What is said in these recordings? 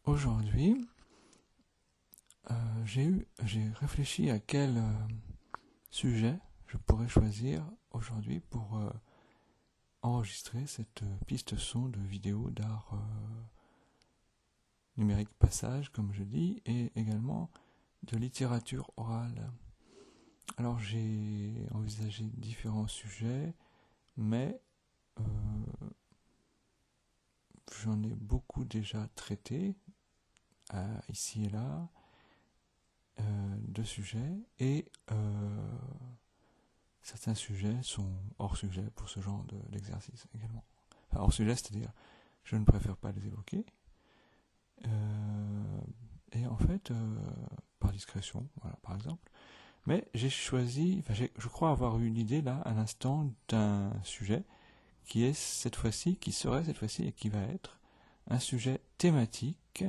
Aujourd'hui, j'ai réfléchi à quel sujet je pourrais choisir aujourd'hui pour enregistrer cette piste son de vidéo d'art numérique passage, comme je dis, et également de littérature orale. Alors j'ai envisagé différents sujets, mais j'en ai beaucoup déjà traité, ici et là, de sujets, et certains sujets sont hors sujet pour ce genre d'exercice également. Enfin, hors sujet, c'est-à-dire je ne préfère pas les évoquer. Et en fait, par discrétion, voilà, par exemple. Mais j'ai choisi, je crois avoir eu une idée là, à l'instant, d'un sujet qui est cette fois-ci, qui serait cette fois-ci et qui va être un sujet thématique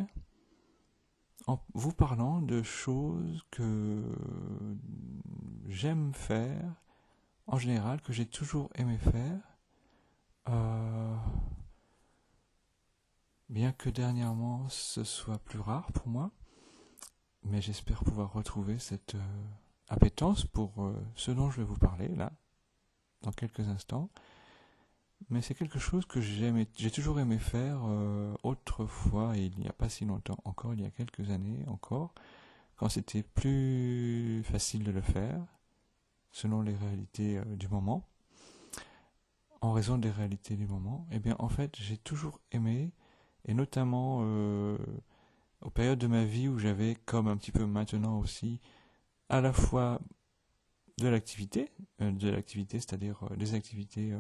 en vous parlant de choses que j'aime faire, en général, que j'ai toujours aimé faire, bien que dernièrement ce soit plus rare pour moi, mais j'espère pouvoir retrouver cette appétence pour ce dont je vais vous parler là, dans quelques instants. Mais c'est quelque chose que j'ai toujours aimé faire autrefois, et il n'y a pas si longtemps encore, il y a quelques années encore, quand c'était plus facile de le faire, selon les réalités du moment, en raison des réalités du moment. Et bien en fait, j'ai toujours aimé, et notamment aux périodes de ma vie où j'avais, comme un petit peu maintenant aussi, à la fois de l'activité, c'est-à-dire des activités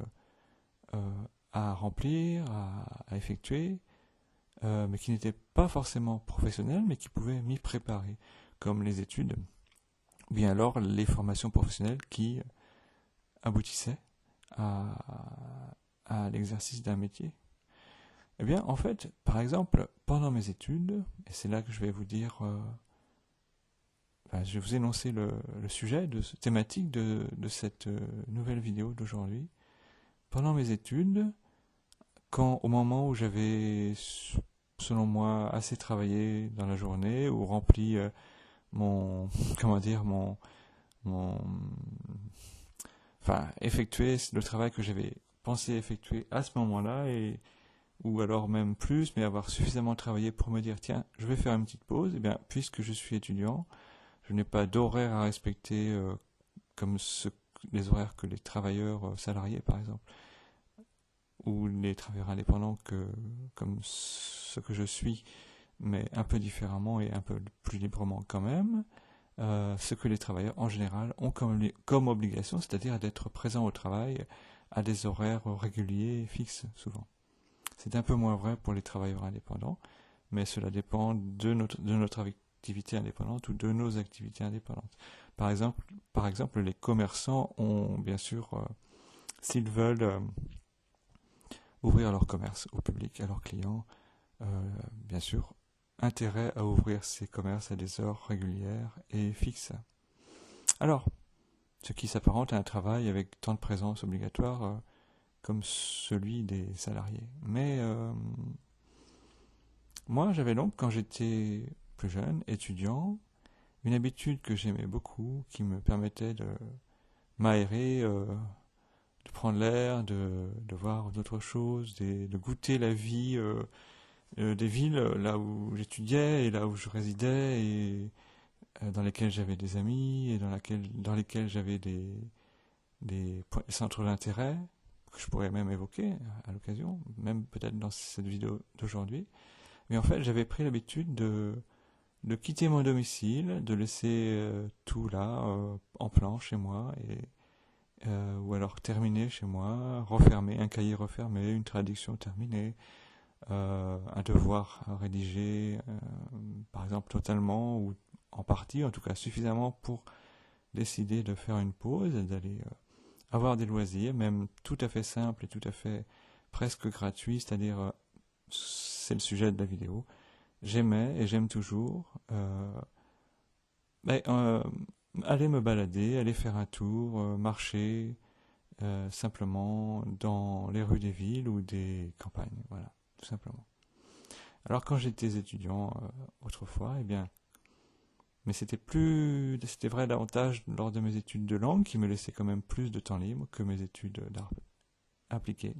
à remplir, à effectuer, mais qui n'étaient pas forcément professionnelles, mais qui pouvaient m'y préparer, comme les études, ou bien alors les formations professionnelles qui aboutissaient à l'exercice d'un métier. Eh bien, en fait, par exemple, pendant mes études, et c'est là que je vais vous dire, je vais vous énoncer le sujet thématique de cette nouvelle vidéo d'aujourd'hui. Pendant mes études, au moment où j'avais, selon moi, assez travaillé dans la journée, ou rempli effectué le travail que j'avais pensé effectuer à ce moment-là, ou alors même plus, mais avoir suffisamment travaillé pour me dire, tiens, je vais faire une petite pause. Et bien, puisque je suis étudiant, je n'ai pas d'horaire à respecter comme les horaires que les travailleurs salariés, par exemple, ou les travailleurs indépendants comme ce que je suis, mais un peu différemment et un peu plus librement quand même, ce que les travailleurs en général ont comme obligation, c'est-à-dire d'être présents au travail à des horaires réguliers et fixes souvent. C'est un peu moins vrai pour les travailleurs indépendants, mais cela dépend de notre activité indépendante ou de nos activités indépendantes. Par exemple, les commerçants ont bien sûr, s'ils veulent ouvrir leur commerce au public, à leurs clients, bien sûr, intérêt à ouvrir ces commerces à des heures régulières et fixes. Alors, ce qui s'apparente à un travail avec temps de présence obligatoire comme celui des salariés. Mais moi, j'avais donc, quand j'étais plus jeune, étudiant, une habitude que j'aimais beaucoup, qui me permettait de m'aérer, de prendre l'air, de voir d'autres choses, de goûter la vie des villes là où j'étudiais et là où je résidais, et dans lesquelles j'avais des amis, et dans lesquelles j'avais des centres d'intérêt que je pourrais même évoquer à l'occasion, même peut-être dans cette vidéo d'aujourd'hui. Mais en fait, j'avais pris l'habitude de quitter mon domicile, de laisser tout là, en plan chez moi, ou alors terminer chez moi, refermer, un cahier refermé, une traduction terminée, un devoir rédigé, par exemple totalement ou en partie, en tout cas suffisamment pour décider de faire une pause, d'aller avoir des loisirs, même tout à fait simples et tout à fait presque gratuits, c'est-à-dire, c'est le sujet de la vidéo, j'aimais et j'aime toujours aller me balader, aller faire un tour, marcher simplement dans les rues des villes ou des campagnes, voilà, tout simplement. Alors quand j'étais étudiant autrefois, eh bien, mais c'était vrai davantage lors de mes études de langue qui me laissaient quand même plus de temps libre que mes études d'art appliqué.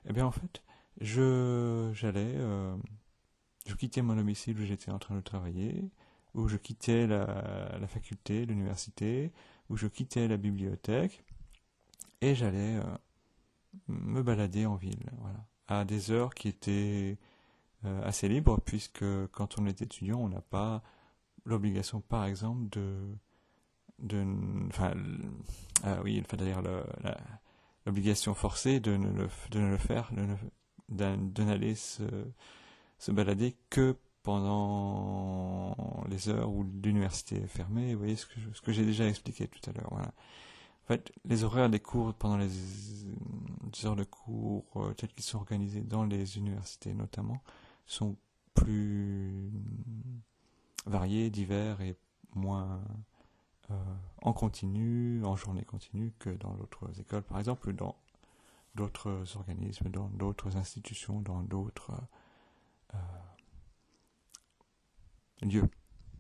Eh bien en fait, je quittais mon domicile où j'étais en train de travailler, où je quittais la faculté, l'université, où je quittais la bibliothèque, et j'allais me balader en ville, voilà, à des heures qui étaient assez libres, puisque quand on est étudiant, on n'a pas l'obligation, par exemple, enfin, oui, c'est-à-dire l'obligation forcée de ne le faire, de n'aller se balader que pendant les heures où l'université est fermée. Vous voyez ce que j'ai déjà expliqué tout à l'heure. Voilà. En fait, les horaires des cours pendant les heures de cours tels qu'ils sont organisés dans les universités notamment sont plus variés, divers et moins en continu, en journée continue que dans d'autres écoles par exemple, ou dans d'autres organismes, dans d'autres institutions, dans d'autres euh, lieux,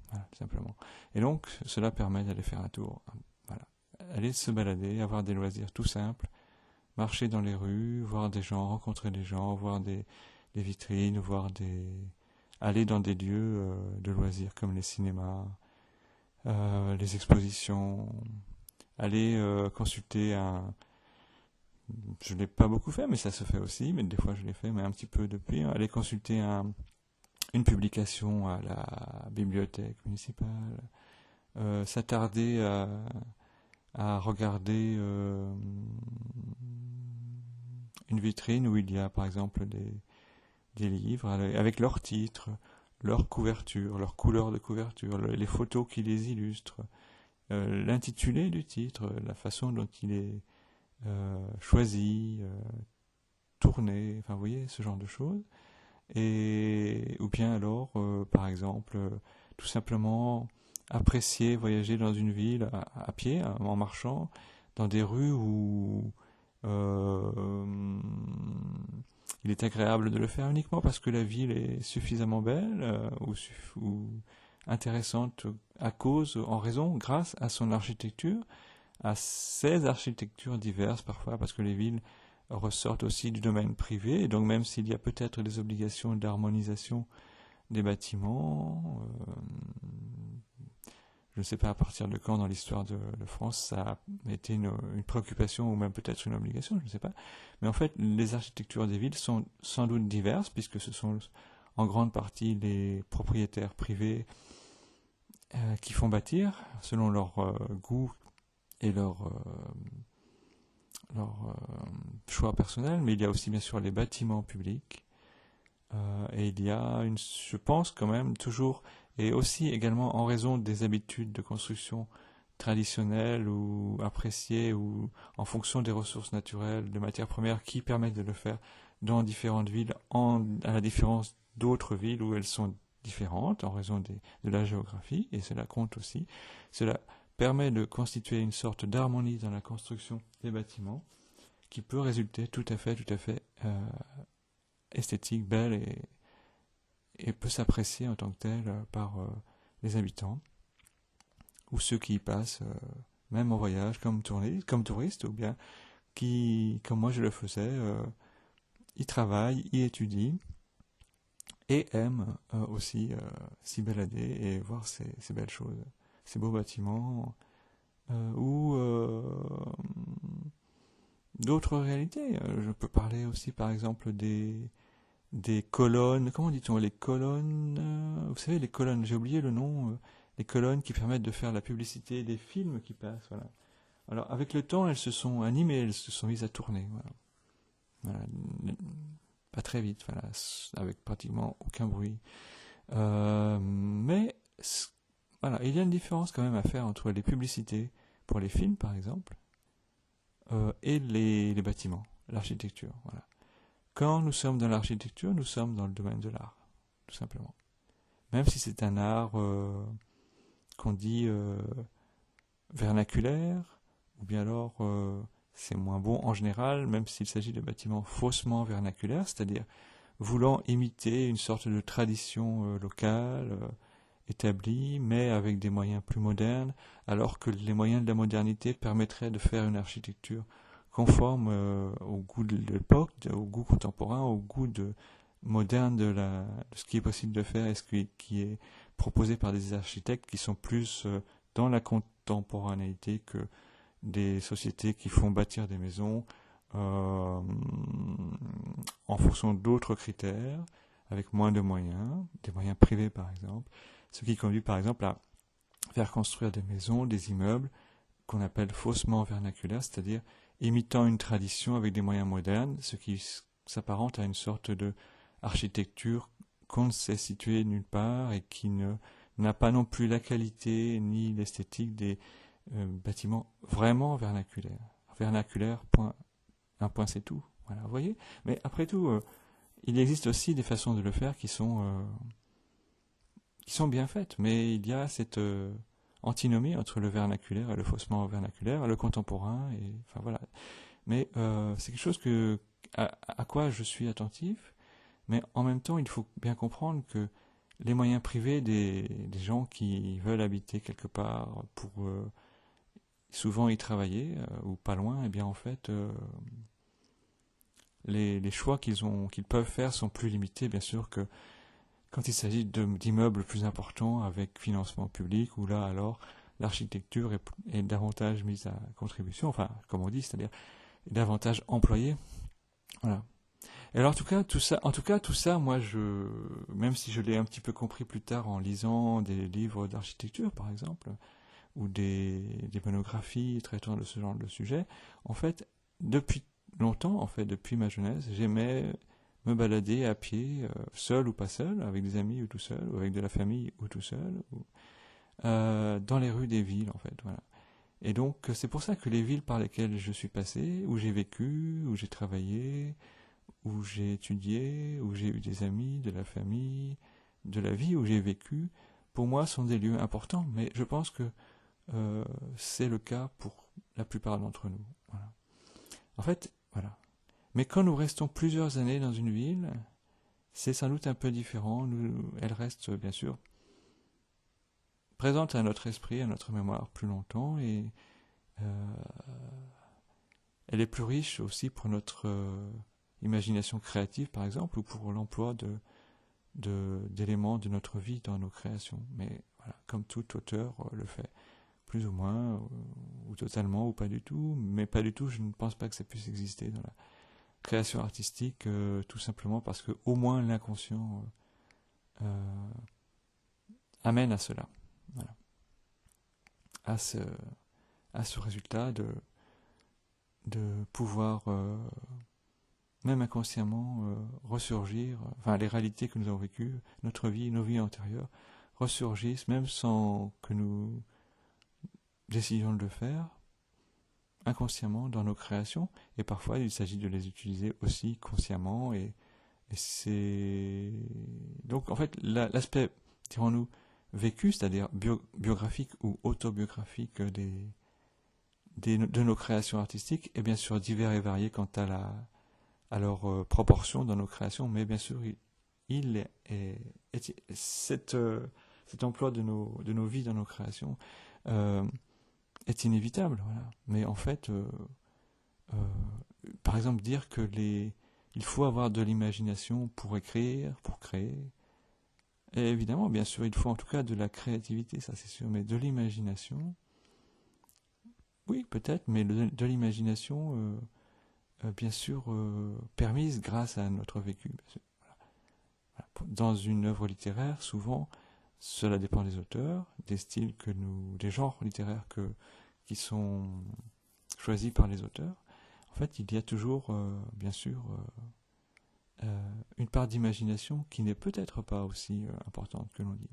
voilà, tout simplement. Et donc, cela permet d'aller faire un tour, voilà, aller se balader, avoir des loisirs tout simples, marcher dans les rues, voir des gens, rencontrer des gens, voir des vitrines, aller dans des lieux de loisirs comme les cinémas, les expositions, aller consulter je l'ai pas beaucoup fait, mais ça se fait aussi, mais des fois je l'ai fait, mais un petit peu depuis, aller consulter une publication à la bibliothèque municipale, s'attarder à regarder une vitrine où il y a par exemple des livres avec leurs titres, leur couverture, leur couleur de couverture, les photos qui les illustrent, l'intitulé du titre, la façon dont il est choisi, tourné, enfin vous voyez, ce genre de choses. Ou bien alors, par exemple, tout simplement apprécier voyager dans une ville à pied, en marchant, dans des rues où il est agréable de le faire uniquement parce que la ville est suffisamment belle ou intéressante en raison, grâce à son architecture, à ces architectures diverses parfois, parce que les villes ressortent aussi du domaine privé, et donc même s'il y a peut-être des obligations d'harmonisation des bâtiments, je ne sais pas à partir de quand dans l'histoire de France ça a été une préoccupation ou même peut-être une obligation, je ne sais pas. Mais en fait, les architectures des villes sont sans doute diverses, puisque ce sont en grande partie les propriétaires privés qui font bâtir selon leur goût et leur choix personnel, mais il y a aussi bien sûr les bâtiments publics, et il y a je pense quand même toujours, et aussi également en raison des habitudes de construction traditionnelles ou appréciées, ou en fonction des ressources naturelles, de matières premières qui permettent de le faire dans différentes villes, à la différence d'autres villes où elles sont différentes en raison de la géographie, et cela compte aussi. Cela permet de constituer une sorte d'harmonie dans la construction des bâtiments qui peut résulter tout à fait esthétique, belle et peut s'apprécier en tant que telle par les habitants ou ceux qui y passent, même en voyage, comme touristes, ou bien qui, comme moi je le faisais, y travaillent, y étudient et aiment aussi s'y balader et voir ces belles choses, ces beaux bâtiments ou d'autres réalités. Je peux parler aussi par exemple des colonnes, comment dit-on, les colonnes, vous savez, les colonnes, j'ai oublié le nom, les colonnes qui permettent de faire la publicité des films qui passent, voilà. Alors, avec le temps, elles se sont animées, elles se sont mises à tourner, voilà. Voilà. Pas très vite, voilà, avec pratiquement aucun bruit. Mais, voilà, il y a une différence quand même à faire entre les publicités pour les films, par exemple, et les bâtiments, l'architecture, voilà. Quand nous sommes dans l'architecture, nous sommes dans le domaine de l'art, tout simplement. Même si c'est un art qu'on dit vernaculaire, ou bien alors c'est moins bon en général, même s'il s'agit de bâtiments faussement vernaculaires, c'est-à-dire voulant imiter une sorte de tradition locale, établie, mais avec des moyens plus modernes, alors que les moyens de la modernité permettraient de faire une architecture conforme au goût de l'époque, au goût contemporain, au goût moderne de ce qui est possible de faire et ce qui est proposé par des architectes qui sont plus dans la contemporanéité que des sociétés qui font bâtir des maisons en fonction d'autres critères, avec moins de moyens, des moyens privés par exemple, ce qui conduit par exemple à faire construire des maisons, des immeubles qu'on appelle faussement vernaculaires, c'est-à-dire imitant une tradition avec des moyens modernes, ce qui s'apparente à une sorte de architecture qu'on ne sait situer nulle part et qui n'a pas non plus la qualité ni l'esthétique des bâtiments vraiment vernaculaires. Vernaculaire, point, un point c'est tout. Voilà, vous voyez. Mais après tout, il existe aussi des façons de le faire qui sont bien faites. Mais il y a cette antinomie entre le vernaculaire et le faussement vernaculaire, le contemporain. Et, enfin voilà. Mais c'est quelque chose à quoi je suis attentif. Mais en même temps, il faut bien comprendre que les moyens privés des gens qui veulent habiter quelque part pour souvent y travailler ou pas loin, eh bien en fait, les choix qu'ils peuvent faire sont plus limités, bien sûr, que quand il s'agit d'immeubles plus importants avec financement public, où là alors l'architecture est davantage mise à contribution, enfin comme on dit, c'est-à-dire davantage employée. Voilà. Et alors, en tout cas, tout ça, moi, même si je l'ai un petit peu compris plus tard en lisant des livres d'architecture, par exemple, ou des monographies traitant de ce genre de sujet, en fait, depuis longtemps, en fait, depuis ma jeunesse, j'aimais me balader à pied, seul ou pas seul, avec des amis ou tout seul, ou avec de la famille ou tout seul, dans les rues des villes, en fait, voilà. Et donc, c'est pour ça que les villes par lesquelles je suis passé, où j'ai vécu, où j'ai travaillé, où j'ai étudié, où j'ai eu des amis, de la famille, de la vie où j'ai vécu, pour moi sont des lieux importants, mais je pense que c'est le cas pour la plupart d'entre nous. Voilà. En fait, voilà. Mais quand nous restons plusieurs années dans une ville, c'est sans doute un peu différent. Elle reste, bien sûr, présente à notre esprit, à notre mémoire plus longtemps, et elle est plus riche aussi pour notre imagination créative, par exemple, ou pour l'emploi d'éléments de notre vie dans nos créations. Mais voilà, comme tout auteur le fait, plus ou moins, ou totalement, ou pas du tout. Mais pas du tout, je ne pense pas que ça puisse exister dans la création artistique, tout simplement parce que au moins l'inconscient amène à cela. Voilà. À ce résultat de pouvoir même inconsciemment ressurgir, enfin les réalités que nous avons vécues, notre vie, nos vies antérieures, ressurgissent même sans que nous décidions de le faire, inconsciemment dans nos créations, et parfois il s'agit de les utiliser aussi consciemment, et c'est... Donc en fait l'aspect, dirons-nous, vécu, c'est-à-dire biographique ou autobiographique de nos créations artistiques, est bien sûr divers et varié quant à leur proportion dans nos créations, mais bien sûr, cet emploi de nos vies dans nos créations est inévitable. Voilà. Mais en fait, par exemple, dire que il faut avoir de l'imagination pour écrire, pour créer, et évidemment, bien sûr, il faut en tout cas de la créativité, ça c'est sûr, mais de l'imagination, oui, peut-être, mais de l'imagination... bien sûr permise grâce à notre vécu. Bien sûr. Voilà. Dans une œuvre littéraire, souvent, cela dépend des auteurs, des styles des genres littéraires qui sont choisis par les auteurs. En fait, il y a toujours, bien sûr, une part d'imagination qui n'est peut-être pas aussi importante que l'on dit.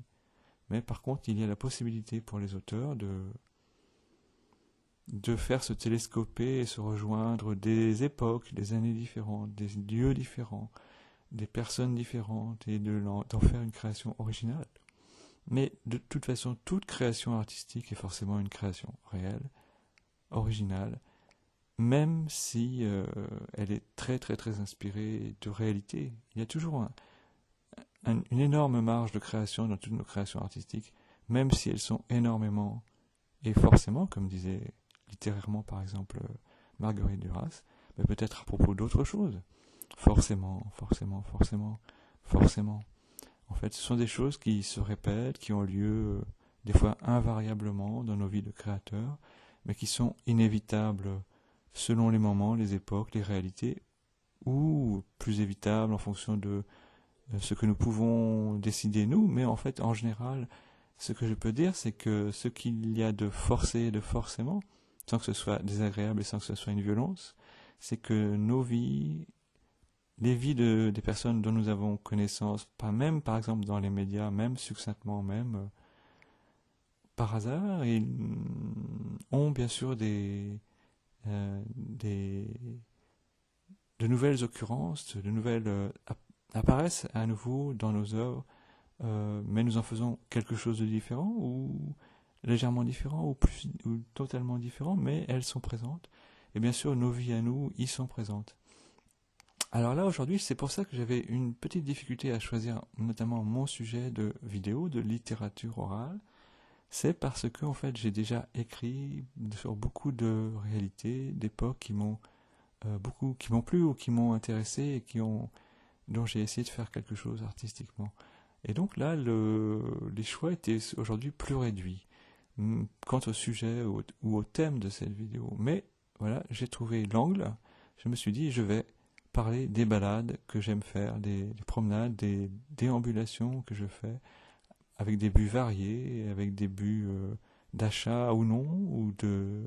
Mais par contre, il y a la possibilité pour les auteurs de faire se télescoper et se rejoindre des époques, des années différentes, des lieux différents, des personnes différentes, et d'en faire une création originale. Mais de toute façon, toute création artistique est forcément une création réelle, originale, même si elle est très très très inspirée de réalité. Il y a toujours une énorme marge de création dans toutes nos créations artistiques, même si elles sont énormément, et forcément, comme disait littérairement par exemple Marguerite Duras, mais peut-être à propos d'autres choses. Forcément, forcément, forcément, forcément. En fait, ce sont des choses qui se répètent, qui ont lieu des fois invariablement dans nos vies de créateurs, mais qui sont inévitables selon les moments, les époques, les réalités, ou plus évitables en fonction de ce que nous pouvons décider nous, mais en fait, en général, ce que je peux dire, c'est que ce qu'il y a de forcé et de forcément, sans que ce soit désagréable et sans que ce soit une violence, c'est que nos vies, les vies des personnes dont nous avons connaissance, pas même par exemple dans les médias, même succinctement, même par hasard, ils ont bien sûr des de nouvelles occurrences, de nouvelles apparaissent à nouveau dans nos œuvres, mais nous en faisons quelque chose de différent ou légèrement différent ou totalement différent, mais elles sont présentes. Et bien sûr, nos vies à nous y sont présentes. Alors là, aujourd'hui, c'est pour ça que j'avais une petite difficulté à choisir notamment mon sujet de vidéo, de littérature orale. C'est parce que, en fait, j'ai déjà écrit sur beaucoup de réalités, d'époques qui m'ont qui m'ont plu ou qui m'ont intéressé et dont j'ai essayé de faire quelque chose artistiquement. Et donc là, les choix étaient aujourd'hui plus réduits quant au sujet ou au thème de cette vidéo. Mais voilà, j'ai trouvé l'angle. Je me suis dit, je vais parler des balades que j'aime faire, des promenades, des déambulations que je fais, avec des buts variés, avec des buts d'achat ou non, ou de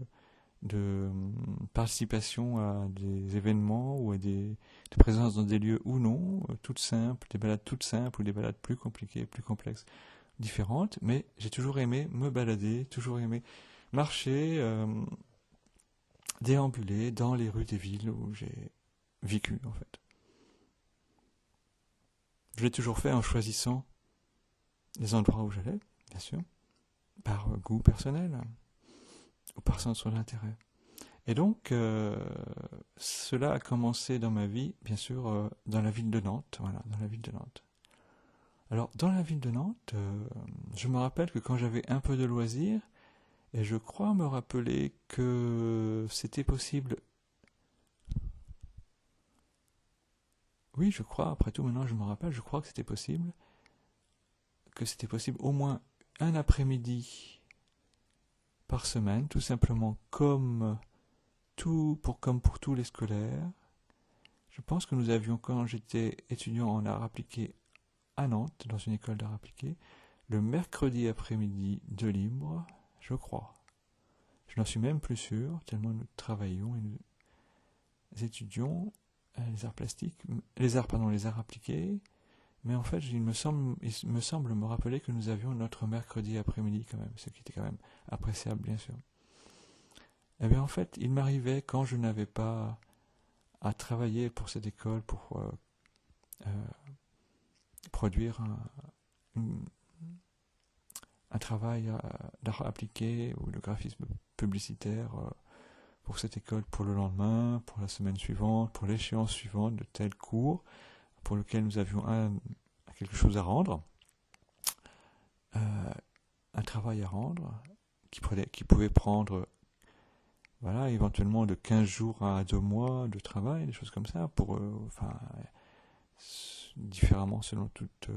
participation à des événements ou de présence dans des lieux ou non, toutes simples, des balades toutes simples ou des balades plus compliquées, plus complexes, différentes, mais j'ai toujours aimé me balader, toujours aimé marcher, déambuler dans les rues des villes où j'ai vécu en fait. Je l'ai toujours fait en choisissant les endroits où j'allais, bien sûr, par goût personnel ou par centre d'intérêt. Et donc, cela a commencé dans ma vie, bien sûr, dans la ville de Nantes. Voilà, dans la ville de Nantes. Alors, dans la ville de Nantes, je me rappelle que quand j'avais un peu de loisirs, et je crois me rappeler que c'était possible. Oui, je crois, après tout, maintenant je me rappelle, je crois que c'était possible au moins un après-midi par semaine, tout simplement comme pour tous les scolaires. Je pense que nous avions, quand j'étais étudiant en arts appliqués à Nantes, dans une école d'arts appliqués, le mercredi après-midi de libre, je crois. Je n'en suis même plus sûr, tellement nous travaillions et nous étudions les arts plastiques, les arts appliqués, mais en fait, il me semble me rappeler que nous avions notre mercredi après-midi quand même, ce qui était quand même appréciable, bien sûr. Eh bien, en fait, il m'arrivait, quand je n'avais pas à travailler pour cette école, pour produire un travail d'art appliqué ou de graphisme publicitaire pour cette école pour le lendemain, pour la semaine suivante, pour l'échéance suivante de tel cours pour lequel nous avions quelque chose à rendre, un travail à rendre qui pouvait prendre voilà, éventuellement de 15 jours à 2 mois de travail, des choses comme ça, différemment selon toute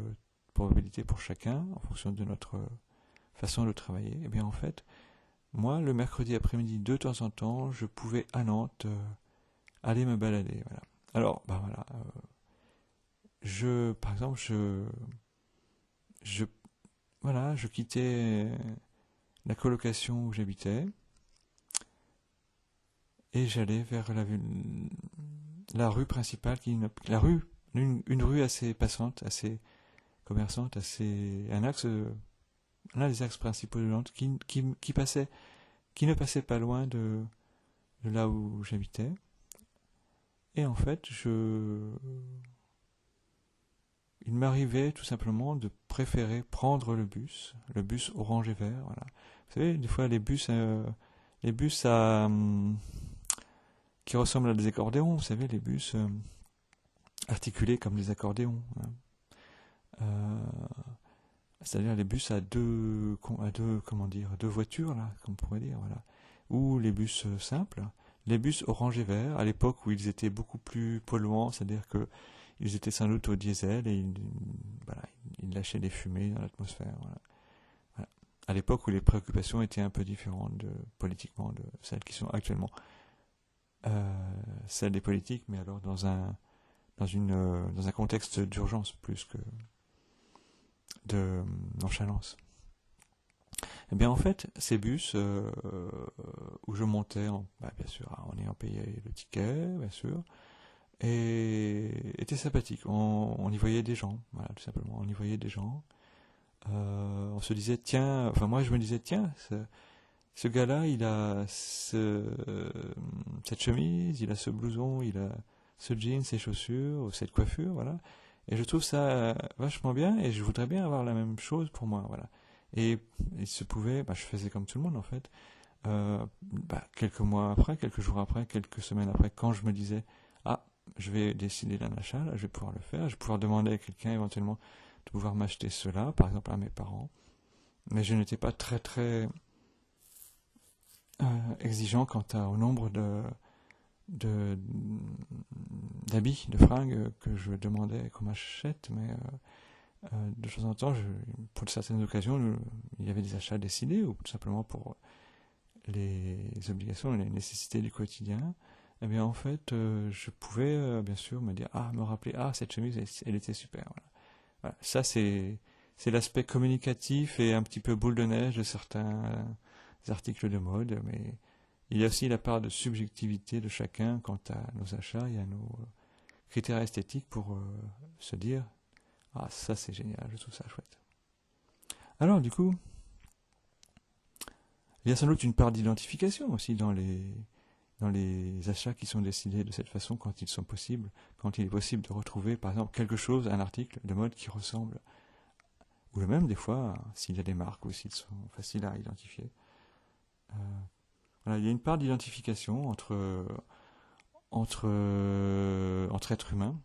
probabilité pour chacun, en fonction de notre façon de travailler. Et bien en fait, moi, le mercredi après-midi, de temps en temps, je pouvais à Nantes aller me balader. Voilà. Alors, par exemple, je quittais la colocation où j'habitais et j'allais vers la rue principale, une rue assez passante, assez commerçante, l'un des axes principaux de Nantes qui ne passait pas loin de là où j'habitais. Et en fait, il m'arrivait tout simplement de préférer prendre le bus orange et vert. Voilà. Vous savez, des fois les bus à qui ressemblent à des accordéons, vous savez, les bus articulés comme des accordéons. Hein. C'est-à-dire les bus comment dire, deux voitures, là, comme on pourrait dire, voilà. Ou les bus simples, les bus orange et vert, à l'époque où ils étaient beaucoup plus polluants, c'est-à-dire que ils étaient sans doute au diesel et voilà, ils lâchaient des fumées dans l'atmosphère. Voilà. Voilà. À l'époque où les préoccupations étaient un peu différentes politiquement de celles qui sont actuellement. Celles des politiques, mais alors dans un contexte d'urgence plus que de nonchalance. Eh bien en fait, ces bus où je montais, bien sûr, en ayant payé le ticket, bien sûr, et étaient sympathiques. On y voyait des gens, voilà, tout simplement. On y voyait des gens. On se disait, tiens, enfin moi je me disais, tiens, ce gars-là, il a cette chemise, il a ce blouson, il a ce jean, ces chaussures, cette coiffure, voilà. Et je trouve ça vachement bien et je voudrais bien avoir la même chose pour moi, voilà. Et il se pouvait, je faisais comme tout le monde en fait, quelques mois après, quelques jours après, quelques semaines après, quand je me disais, ah, je vais décider d'un achat, là, je vais pouvoir le faire, je vais pouvoir demander à quelqu'un éventuellement de pouvoir m'acheter cela, par exemple à mes parents. Mais je n'étais pas très très exigeant quant au nombre d'habits, de fringues que je demandais qu'on m'achète, mais de temps en temps, pour certaines occasions, il y avait des achats décidés, ou tout simplement pour les obligations et les nécessités du quotidien. Eh bien, en fait, je pouvais, bien sûr, me rappeler, cette chemise, elle était super. Voilà. Voilà. Ça, c'est l'aspect communicatif et un petit peu boule de neige de certains articles de mode, mais il y a aussi la part de subjectivité de chacun quant à nos achats et à nos critères esthétiques pour se dire ah, ça c'est génial, je trouve ça chouette. Alors, du coup, il y a sans doute une part d'identification aussi dans les achats qui sont décidés de cette façon quand ils sont possibles, quand il est possible de retrouver, par exemple, quelque chose, un article de mode qui ressemble, ou même des fois, s'il y a des marques ou s'ils sont faciles à identifier. Voilà, il y a une part d'identification entre êtres humains.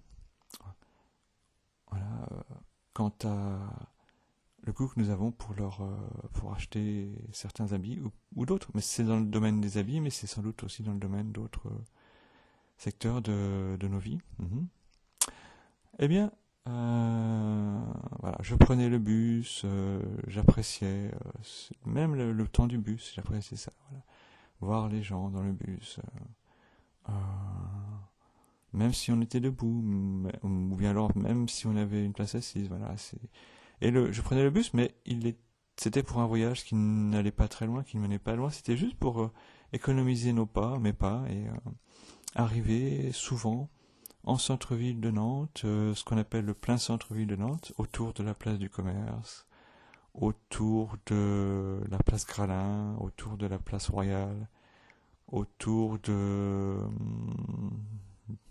Voilà, quant à le goût que nous avons pour acheter certains habits ou d'autres. Mais c'est dans le domaine des habits, mais c'est sans doute aussi dans le domaine d'autres secteurs de nos vies. Eh bien, voilà, je prenais le bus, j'appréciais même le temps du bus, j'appréciais ça. Voilà. Voir les gens dans le bus, même si on était debout, ou bien alors même si on avait une place assise. Voilà, et je prenais le bus, mais c'était pour un voyage qui n'allait pas très loin, qui ne menait pas loin. C'était juste pour économiser mes pas, et arriver souvent en centre-ville de Nantes, ce qu'on appelle le plein centre-ville de Nantes, autour de la place du Commerce, autour de la place Gralin, autour de la place Royale, autour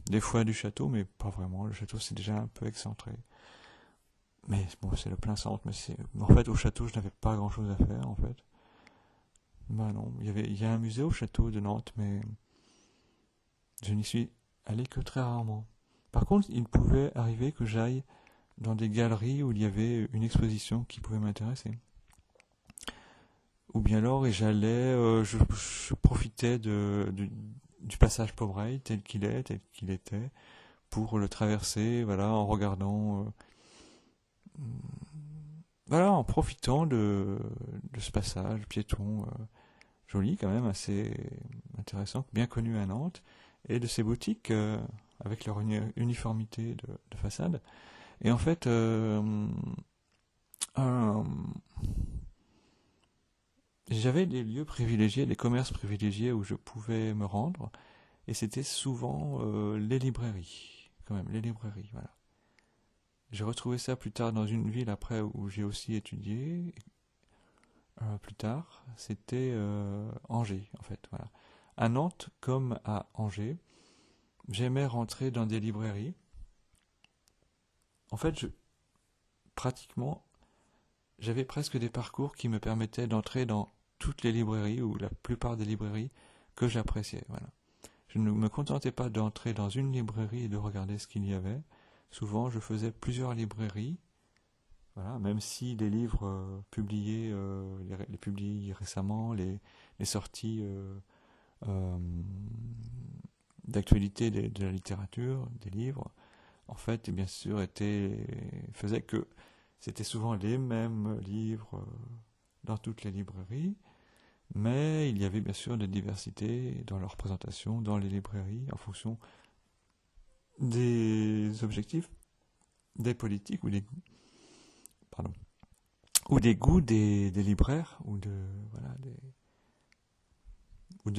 des fois du château, mais pas vraiment. Le château, c'est déjà un peu excentré. Mais bon, c'est le plein centre. Mais en fait, au château, je n'avais pas grand-chose à faire, en fait. Non, il y a un musée au château de Nantes, mais je n'y suis allé que très rarement. Par contre, il pouvait arriver que j'aille dans des galeries où il y avait une exposition qui pouvait m'intéresser. Ou bien alors, et j'allais, je profitais du passage Pobraille tel qu'il était, pour le traverser, voilà, en regardant, voilà, en profitant de ce passage piéton joli quand même, assez intéressant, bien connu à Nantes, et de ces boutiques avec leur uniformité de façade. Et en fait, j'avais des lieux privilégiés, des commerces privilégiés où je pouvais me rendre, et c'était souvent les librairies, quand même, les librairies, voilà. J'ai retrouvé ça plus tard dans une ville après où j'ai aussi étudié, plus tard, c'était Angers, en fait, voilà. À Nantes comme à Angers, j'aimais rentrer dans des librairies. En fait, pratiquement, j'avais presque des parcours qui me permettaient d'entrer dans toutes les librairies, ou la plupart des librairies que j'appréciais, voilà. Je ne me contentais pas d'entrer dans une librairie et de regarder ce qu'il y avait. Souvent, je faisais plusieurs librairies. Voilà, même si les livres publiés, les publiés récemment, les sorties euh, d'actualité de la littérature, des livres, en fait, bien sûr, faisaient que c'était souvent les mêmes livres dans toutes les librairies, mais il y avait bien sûr de la diversité dans leur présentation, dans les librairies, en fonction des objectifs, des politiques pardon, ou des goûts des libraires, ou de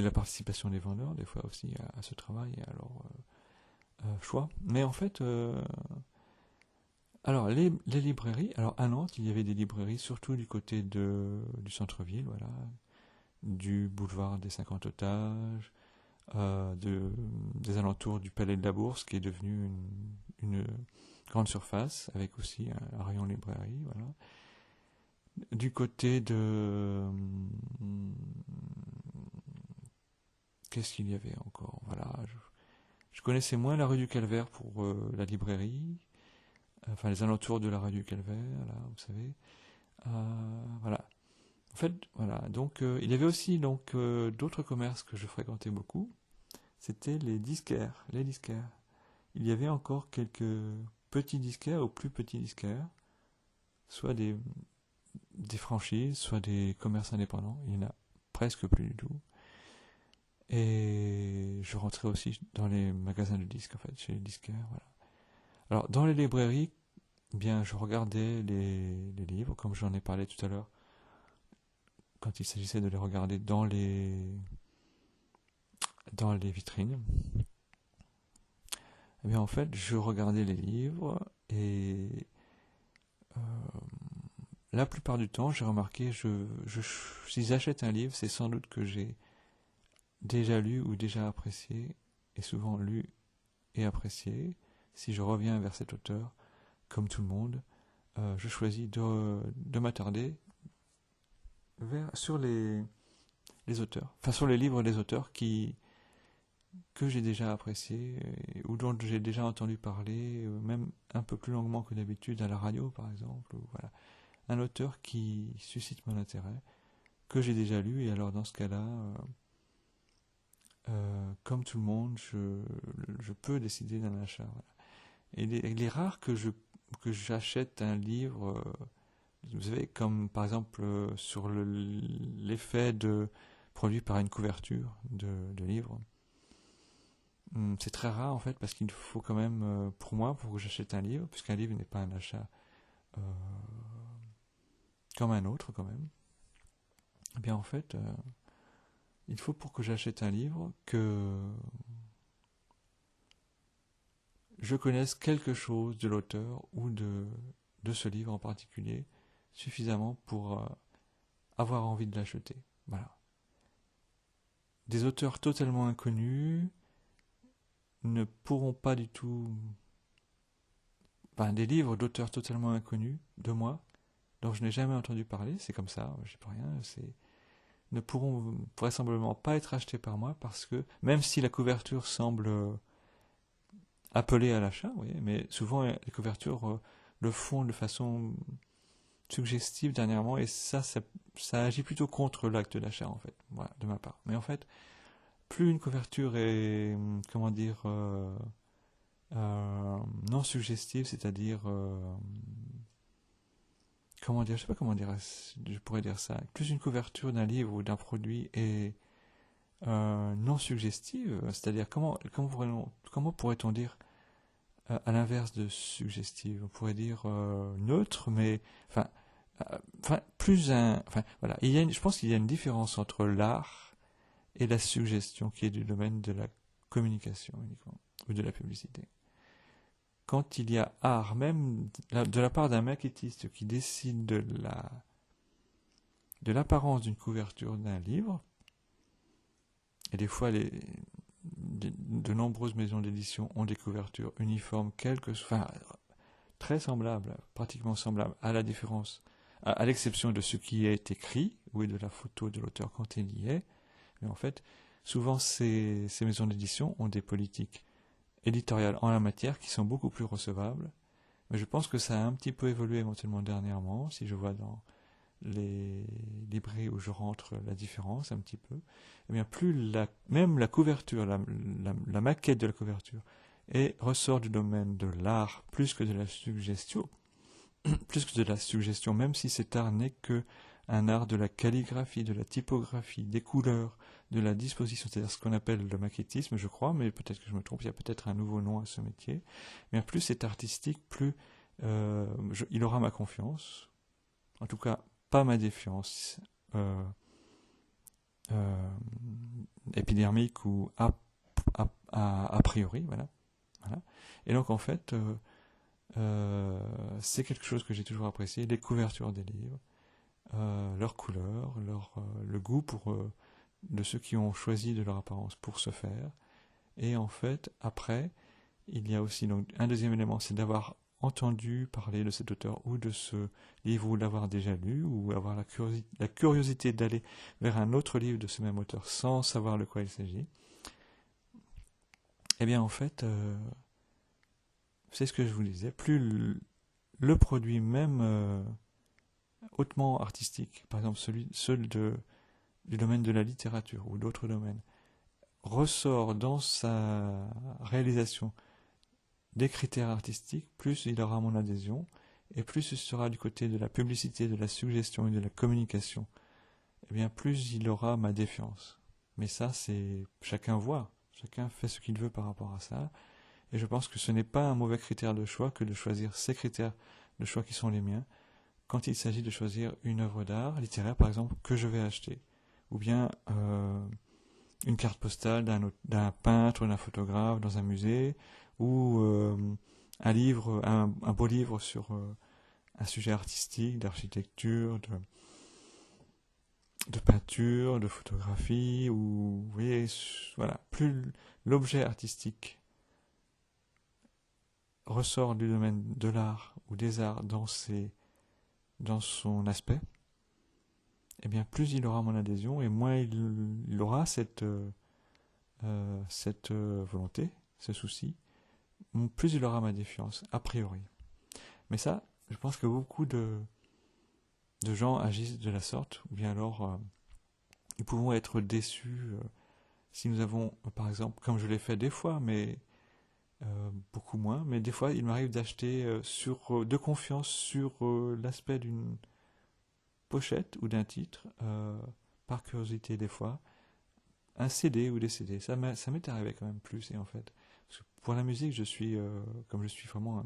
la participation des vendeurs, des fois aussi à ce travail et à leur choix. Mais en fait, alors les librairies, alors à Nantes, il y avait des librairies surtout du côté du centre-ville, voilà, du boulevard des 50 otages, des alentours du Palais de la Bourse, qui est devenu une grande surface, avec aussi un rayon librairie, voilà. Du côté de... Qu'est-ce qu'il y avait encore? Voilà, je connaissais moins la rue du Calvaire pour la librairie, enfin les alentours de la rue du Calvaire, là, vous savez. Voilà. En fait, voilà. Donc, il y avait aussi d'autres commerces que je fréquentais beaucoup. C'était les disquaires. Les disquaires. Il y avait encore quelques petits disquaires ou plus petits disquaires, soit des franchises, soit des commerces indépendants. Il y en a presque plus du tout. Et je rentrais aussi dans les magasins de disques, en fait, chez les disquaires, voilà. Alors, dans les librairies, bien, je regardais les livres, comme j'en ai parlé tout à l'heure, quand il s'agissait de les regarder dans les vitrines. Eh bien, en fait, je regardais les livres et la plupart du temps, j'ai remarqué, si j'achète un livre, c'est sans doute que j'ai déjà lu ou déjà apprécié, et souvent lu et apprécié. Si je reviens vers cet auteur, comme tout le monde, je choisis de m'attarder sur les auteurs, enfin sur les livres des auteurs que j'ai déjà appréciés ou dont j'ai déjà entendu parler, même un peu plus longuement que d'habitude à la radio par exemple. Voilà. Un auteur qui suscite mon intérêt, que j'ai déjà lu, et alors dans ce cas-là, comme tout le monde, je peux décider d'un achat. Voilà. Et il est rare que j'achète un livre, vous savez, comme par exemple sur l'effet produit par une couverture de livre. C'est très rare en fait, parce qu'il faut quand même, pour moi, pour que j'achète un livre, puisqu'un livre n'est pas un achat comme un autre quand même, eh bien en fait, il faut, pour que j'achète un livre, que je connaisse quelque chose de l'auteur ou de ce livre en particulier, suffisamment pour avoir envie de l'acheter. Voilà. Des auteurs totalement inconnus ne pourront pas du tout... Enfin, des livres d'auteurs totalement inconnus de moi, dont je n'ai jamais entendu parler, c'est comme ça, je sais pas rien, ne pourront vraisemblablement pas être achetés par moi, parce que, même si la couverture semble appeler à l'achat, oui, mais souvent les couvertures le font de façon suggestive dernièrement, et ça agit plutôt contre l'acte d'achat, en fait, voilà, de ma part. Mais en fait, plus une couverture est, comment dire, non suggestive, c'est-à-dire, comment dire, je sais pas comment dire, je pourrais dire ça, plus une couverture d'un livre ou d'un produit est non suggestive, c'est-à-dire comment pourrait-on dire à l'inverse de suggestive, on pourrait dire neutre, mais enfin voilà, je pense qu'il y a une différence entre l'art et la suggestion, qui est du domaine de la communication uniquement, ou de la publicité. Quand il y a art, même de la part d'un maquettiste qui décide de l'apparence d'une couverture d'un livre, et des fois de nombreuses maisons d'édition ont des couvertures uniformes, très semblables, pratiquement semblables, à la différence, à l'exception de ce qui est écrit, ou de la photo de l'auteur quand il y est. Mais en fait, souvent ces maisons d'édition ont des politiques éditoriales en la matière qui sont beaucoup plus recevables. Mais je pense que ça a un petit peu évolué éventuellement dernièrement, si je vois dans les librairies où je rentre la différence un petit peu. Eh bien, même la couverture, la maquette de la couverture, ressort du domaine de l'art plus que de la suggestion, plus que de la suggestion, même si cet art n'est que un art de la calligraphie, de la typographie, des couleurs, de la disposition, c'est-à-dire ce qu'on appelle le maquettisme, je crois, mais peut-être que je me trompe, il y a peut-être un nouveau nom à ce métier. Mais plus c'est artistique, plus il aura ma confiance, en tout cas pas ma défiance euh, euh, épidermique ou a priori, voilà. Voilà. Et donc en fait, c'est quelque chose que j'ai toujours apprécié, les couvertures des livres, leur couleur, le goût de ceux qui ont choisi de leur apparence pour ce faire. Et en fait, après, il y a aussi donc, un deuxième élément, c'est d'avoir entendu parler de cet auteur ou de ce livre ou l'avoir déjà lu ou avoir la curiosité d'aller vers un autre livre de ce même auteur sans savoir de quoi il s'agit. Eh bien en fait, c'est ce que je vous disais, plus le produit même hautement artistique, par exemple du domaine de la littérature ou d'autres domaines, ressort dans sa réalisation des critères artistiques, plus il aura mon adhésion, et plus ce sera du côté de la publicité, de la suggestion et de la communication, et bien plus il aura ma défiance. Mais ça, c'est chacun voit, chacun fait ce qu'il veut par rapport à ça, et je pense que ce n'est pas un mauvais critère de choix que de choisir ces critères de choix qui sont les miens, quand il s'agit de choisir une œuvre d'art littéraire, par exemple, que je vais acheter, ou bien une carte postale d'un peintre ou d'un photographe dans un musée, ou un beau livre sur un sujet artistique, d'architecture, de peinture, de photographie, ou vous voyez, voilà, plus l'objet artistique ressort du domaine de l'art ou des arts dans son aspect, eh bien plus il aura mon adhésion et moins il aura cette volonté, ce souci, plus il aura ma défiance, a priori. Mais ça, je pense que beaucoup de gens agissent de la sorte, ou bien alors nous pouvons être déçus si nous avons, par exemple, comme je l'ai fait des fois, mais beaucoup moins, mais des fois il m'arrive d'acheter de confiance sur l'aspect d'une pochette ou d'un titre, par curiosité des fois, un CD ou des CD. Ça m'est arrivé quand même plus, et en fait. Parce que pour la musique, comme je suis vraiment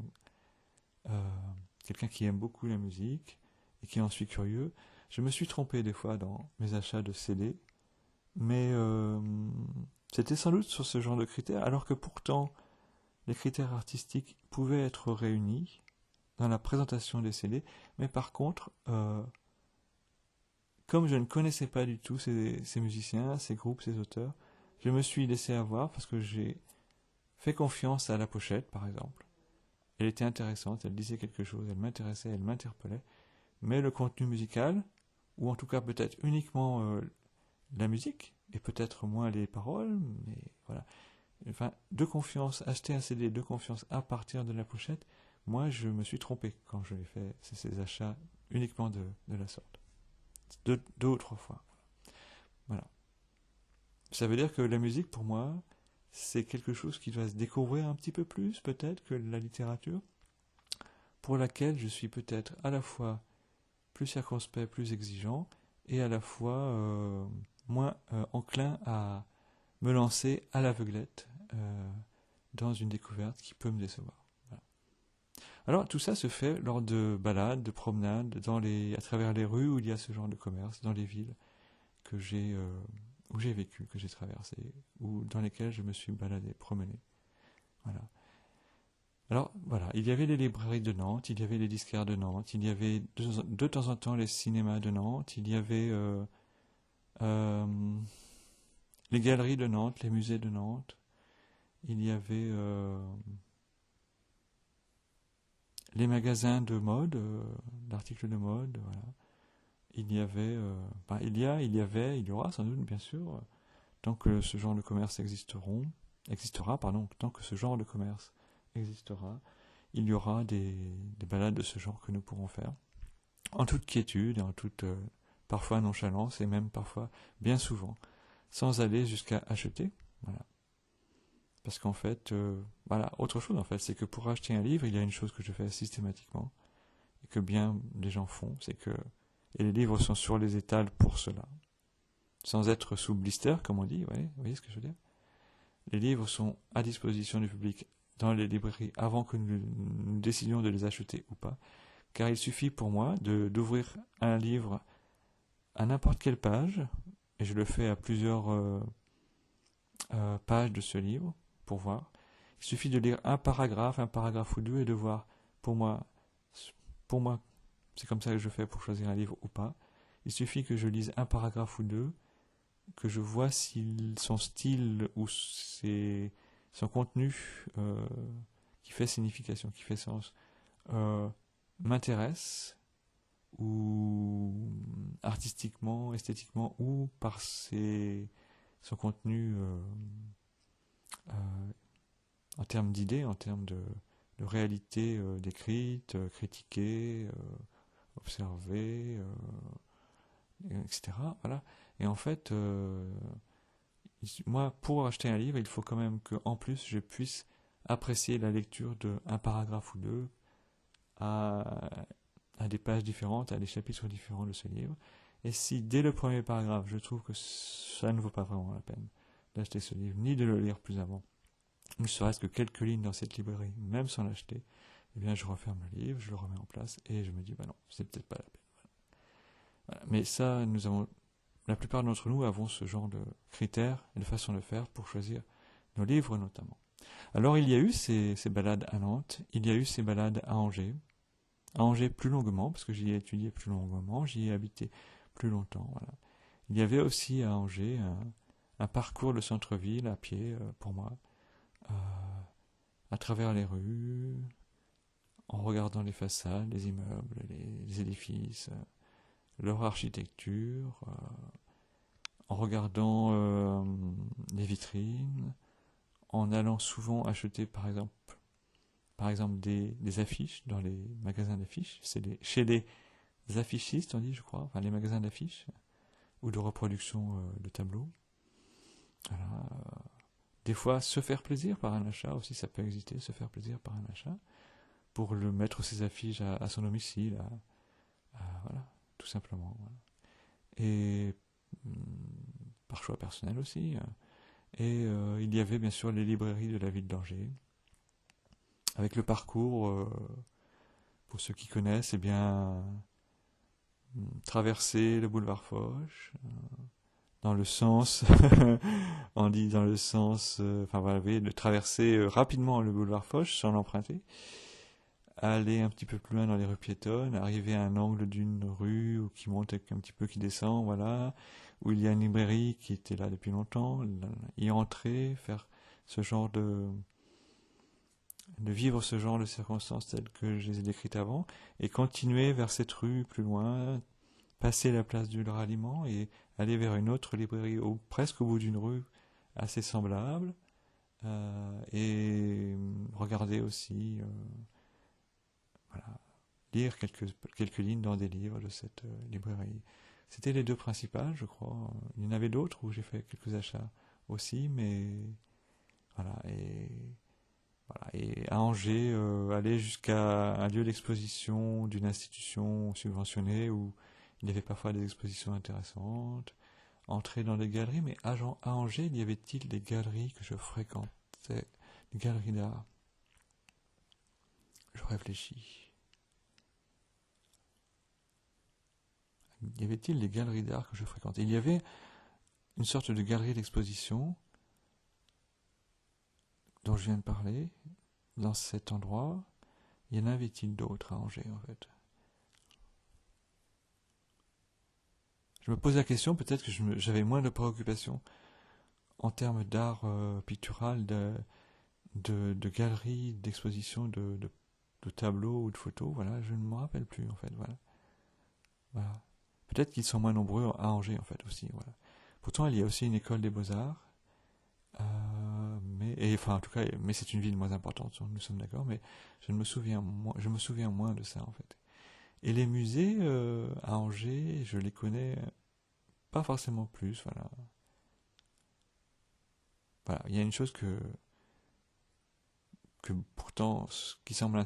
quelqu'un qui aime beaucoup la musique et qui en suis curieux, je me suis trompé des fois dans mes achats de CD, mais c'était sans doute sur ce genre de critères, alors que pourtant les critères artistiques pouvaient être réunis dans la présentation des CD, mais par contre, comme je ne connaissais pas du tout ces musiciens, ces groupes, ces auteurs, je me suis laissé avoir parce que j'ai fait confiance à la pochette, par exemple. Elle était intéressante, elle disait quelque chose, elle m'intéressait, elle m'interpellait, mais le contenu musical, ou en tout cas peut-être uniquement la musique, et peut-être moins les paroles, mais voilà. Enfin, de confiance, acheter un CD de confiance à partir de la pochette, moi je me suis trompé quand je l'ai fait, ces achats uniquement de la sorte. Deux ou trois fois. Voilà. Ça veut dire que la musique, pour moi, c'est quelque chose qui doit se découvrir un petit peu plus, peut-être, que la littérature, pour laquelle je suis peut-être à la fois plus circonspect, plus exigeant, et à la fois moins enclin à me lancer à l'aveuglette dans une découverte qui peut me décevoir. Voilà. Alors tout ça se fait lors de balades, de promenades, à travers les rues où il y a ce genre de commerce, dans les villes où j'ai vécu, que j'ai traversé, ou dans lesquelles je me suis baladé, promené. Voilà. Alors voilà, il y avait les librairies de Nantes, il y avait les disquaires de Nantes, il y avait de temps en temps les cinémas de Nantes, il y avait les galeries de Nantes, les musées de Nantes, il y avait les magasins de mode, d'articles de mode, voilà. Il y avait, il y aura sans doute bien sûr tant que ce genre de commerce existera, tant que ce genre de commerce existera, il y aura des balades de ce genre que nous pourrons faire, en toute quiétude et en toute parfois nonchalance, et même parfois, bien souvent, sans aller jusqu'à acheter. Voilà. Parce qu'en fait, voilà, autre chose en fait, c'est que pour acheter un livre, il y a une chose que je fais systématiquement, et que bien des gens font, c'est que, et les livres sont sur les étals pour cela, sans être sous blister, comme on dit, vous voyez ce que je veux dire? Les livres sont à disposition du public dans les librairies avant que nous décidions de les acheter ou pas, car il suffit pour moi d'ouvrir un livre à n'importe quelle page, et je le fais à plusieurs pages de ce livre, pour voir. Il suffit de lire un paragraphe ou deux, et de voir, pour moi, c'est comme ça que je fais pour choisir un livre ou pas. Il suffit que je lise un paragraphe ou deux, que je vois si son style ou son contenu qui fait signification, qui fait sens, m'intéresse, ou artistiquement, esthétiquement, ou par son contenu en termes d'idées, en termes de réalité décrite, critiquée, observée, etc. Voilà. Et en fait, moi, pour acheter un livre, il faut quand même qu'en plus, je puisse apprécier la lecture d'un paragraphe ou deux à des pages différentes, à des chapitres différents de ce livre. Et si dès le premier paragraphe, je trouve que ça ne vaut pas vraiment la peine d'acheter ce livre, ni de le lire plus avant, ne serait-ce que quelques lignes dans cette librairie, même sans l'acheter, eh bien je referme le livre, je le remets en place, et je me dis, bah non, c'est peut-être pas la peine. Voilà. Mais ça, la plupart d'entre nous avons ce genre de critères et de façon de faire pour choisir nos livres notamment. Alors il y a eu ces balades à Nantes, il y a eu ces balades à Angers plus longuement, parce que j'y ai étudié plus longuement, j'y ai habité plus longtemps. Voilà. Il y avait aussi à Angers un parcours de centre-ville à pied pour moi, à travers les rues, en regardant les façades, les immeubles, les édifices, leur architecture, en regardant les vitrines, en allant souvent acheter par exemple des affiches dans les magasins d'affiches, chez les affichistes on dit, je crois, enfin les magasins d'affiches ou de reproduction de tableaux. Voilà. Des fois, se faire plaisir par un achat aussi, ça peut exister, se faire plaisir par un achat, pour le mettre ses affiches à son domicile, voilà, tout simplement. Voilà. Et par choix personnel aussi. Et il y avait bien sûr les librairies de la ville d'Angers, avec le parcours, pour ceux qui connaissent, eh bien, traverser le boulevard Foch, dans le sens, on dit dans le sens, enfin voilà, de traverser rapidement le boulevard Foch sans l'emprunter, aller un petit peu plus loin dans les rues piétonnes, arriver à un angle d'une rue ou qui monte un petit peu, qui descend, voilà, où il y a une librairie qui était là depuis longtemps, y entrer, faire ce genre de vivre ce genre de circonstances telles que je les ai décrites avant, et continuer vers cette rue plus loin, passer la place du ralliement et aller vers une autre librairie presque au bout d'une rue assez semblable, et regarder aussi, voilà, lire quelques lignes dans des livres de cette librairie. C'était les deux principales, je crois. Il y en avait d'autres où j'ai fait quelques achats aussi, mais voilà. Et à Angers, aller jusqu'à un lieu d'exposition d'une institution subventionnée où il y avait parfois des expositions intéressantes, entrer dans des galeries, mais à Angers, y avait-il des galeries que je fréquentais, des galeries d'art? Je réfléchis. Y avait-il des galeries d'art que je fréquentais? Il y avait une sorte de galerie d'exposition dont je viens de parler, dans cet endroit. Y en avait-il d'autres à Angers, en fait? Je me pose la question, peut-être que j'avais moins de préoccupations en termes d'art pictural, de galeries, d'expositions, de tableaux ou de photos. Voilà, je ne me rappelle plus, en fait. Voilà. Peut-être qu'ils sont moins nombreux à Angers, en fait, aussi. Voilà. Pourtant, il y a aussi une école des beaux-arts, enfin, en tout cas, mais c'est une ville moins importante, nous sommes d'accord, mais je me souviens moins de ça, en fait. Et les musées à Angers, je les connais pas forcément plus, voilà. Voilà, il y a une chose que pourtant, qui semble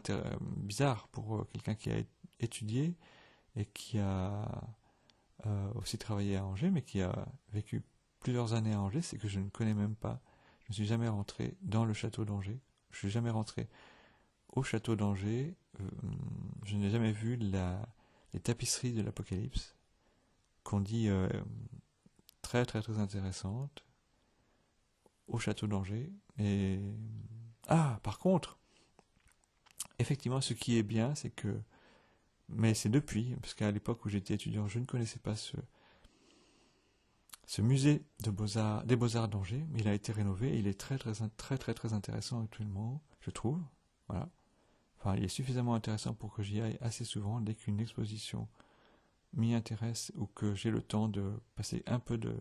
bizarre pour quelqu'un qui a étudié et qui a aussi travaillé à Angers, mais qui a vécu plusieurs années à Angers, c'est que je ne connais même pas, je ne suis jamais rentré dans le château d'Angers, je ne suis jamais rentré au château d'Angers, je n'ai jamais vu les tapisseries de l'Apocalypse, qu'on dit très très très intéressantes, au château d'Angers. Et par contre, effectivement, ce qui est bien, c'est que, mais c'est depuis, parce qu'à l'époque où j'étais étudiant, je ne connaissais pas ce musée des Beaux-Arts d'Angers, mais il a été rénové, et il est très très très très très intéressant actuellement, je trouve. Voilà. Enfin, il est suffisamment intéressant pour que j'y aille assez souvent dès qu'une exposition m'y intéresse ou que j'ai le temps de passer un peu de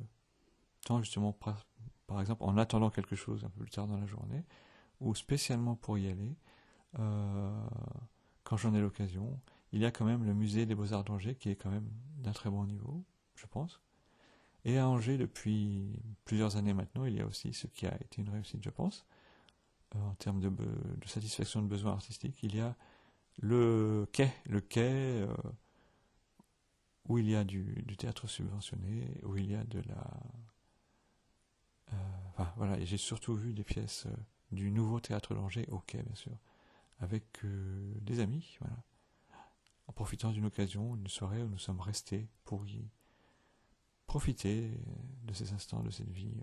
temps justement, par exemple, en attendant quelque chose un peu plus tard dans la journée, ou spécialement pour y aller, quand j'en ai l'occasion. Il y a quand même le musée des Beaux-Arts d'Angers qui est quand même d'un très bon niveau, je pense. Et à Angers, depuis plusieurs années maintenant, il y a aussi ce qui a été une réussite, je pense, en termes de satisfaction de besoins artistiques. Il y a le quai où il y a du théâtre subventionné, où il y a de la... enfin, voilà, et j'ai surtout vu des pièces du nouveau théâtre d'Angers, au quai, bien sûr, avec des amis, voilà, en profitant d'une occasion, d'une soirée où nous sommes restés pour y profiter de ces instants, de cette vie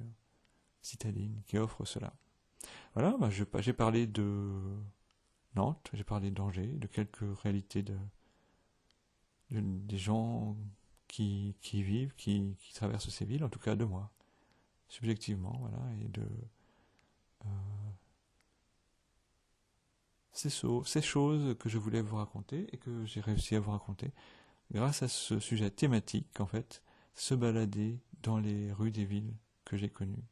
citadine qui offre cela. Voilà, j'ai parlé de Nantes, j'ai parlé d'Angers, de quelques réalités des gens qui vivent, qui traversent ces villes, en tout cas de moi, subjectivement, voilà, et de ces choses que je voulais vous raconter et que j'ai réussi à vous raconter grâce à ce sujet thématique, en fait, se balader dans les rues des villes que j'ai connues.